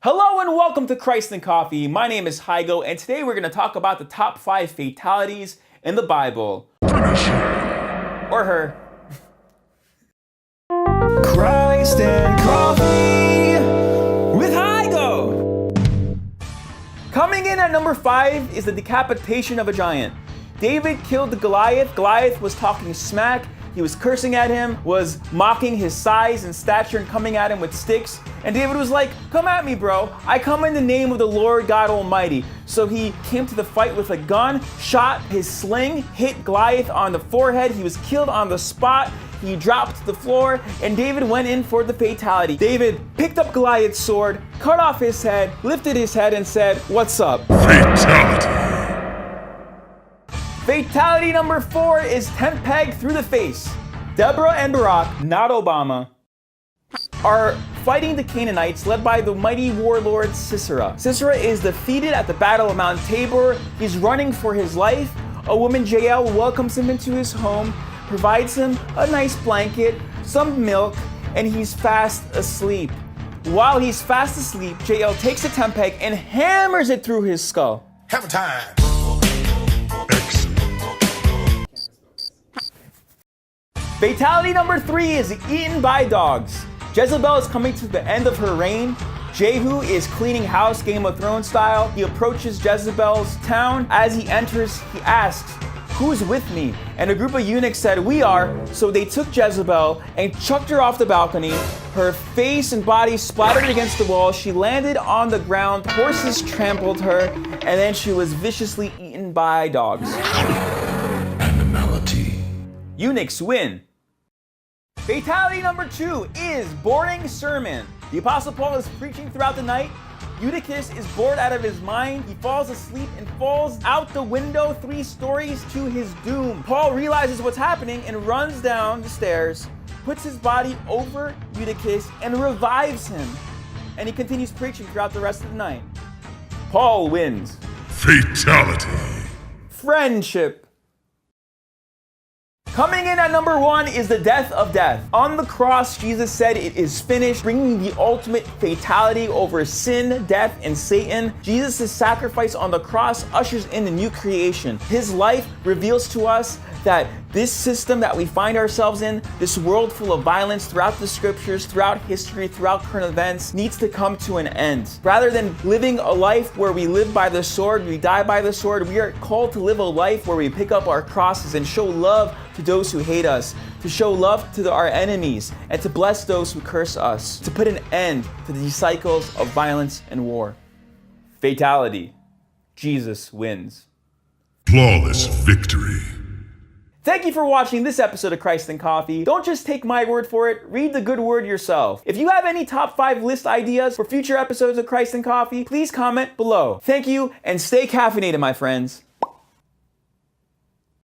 Hello and welcome to Christ and Coffee. My name is Hygo, and today we're going to talk about the top 5 fatalities in the Bible. Or her. Christ and Coffee with Hygo. Coming in at number 5 is the decapitation of a giant. David killed the Goliath. Goliath was talking smack. He was cursing at him, was mocking his size and stature and coming at him with sticks. And David was like, "Come at me, bro. I come in the name of the Lord God Almighty." So he came to the fight with a gun, shot his sling, hit Goliath on the forehead. He was killed on the spot. He dropped to the floor, and David went in for the fatality. David picked up Goliath's sword, cut off his head, lifted his head, and said, "What's up?" Fatality. Fatality number 4 is tent peg through the face. Deborah and Barak, not Obama, are fighting the Canaanites led by the mighty warlord Sisera. Sisera is defeated at the Battle of Mount Tabor. He's running for his life. A woman, Jael, welcomes him into his home, provides him a nice blanket, some milk, and he's fast asleep. While he's fast asleep, Jael takes a tent peg and hammers it through his skull. Have a time. Fatality number 3 is eaten by dogs. Jezebel is coming to the end of her reign. Jehu is cleaning house, Game of Thrones style. He approaches Jezebel's town. As he enters, he asks, "Who's with me?" And a group of eunuchs said, "We are." So they took Jezebel and chucked her off the balcony. Her face and body splattered against the wall. She landed on the ground. Horses trampled her, and then she was viciously eaten by dogs. Animality. Eunuchs win. Fatality number 2 is boring sermon. The Apostle Paul is preaching throughout the night. Eutychus is bored out of his mind. He falls asleep and falls out the window 3 stories to his doom. Paul realizes what's happening and runs down the stairs, puts his body over Eutychus, and revives him. And he continues preaching throughout the rest of the night. Paul wins. Fatality. Friendship. Coming in at number 1 is the death of death. On the cross, Jesus said it is finished, bringing the ultimate fatality over sin, death, and Satan. Jesus' sacrifice on the cross ushers in the new creation. His life reveals to us that this system that we find ourselves in, this world full of violence throughout the scriptures, throughout history, throughout current events, needs to come to an end. Rather than living a life where we live by the sword, we die by the sword, we are called to live a life where we pick up our crosses and show love to those who hate us, to show love to our enemies, and to bless those who curse us, to put an end to these cycles of violence and war. Fatality. Jesus wins. Flawless victory. Thank you for watching this episode of Christ and Coffee. Don't just take my word for it, read the good word yourself. If you have any top 5 list ideas for future episodes of Christ and Coffee, please comment below. Thank you, and stay caffeinated, my friends.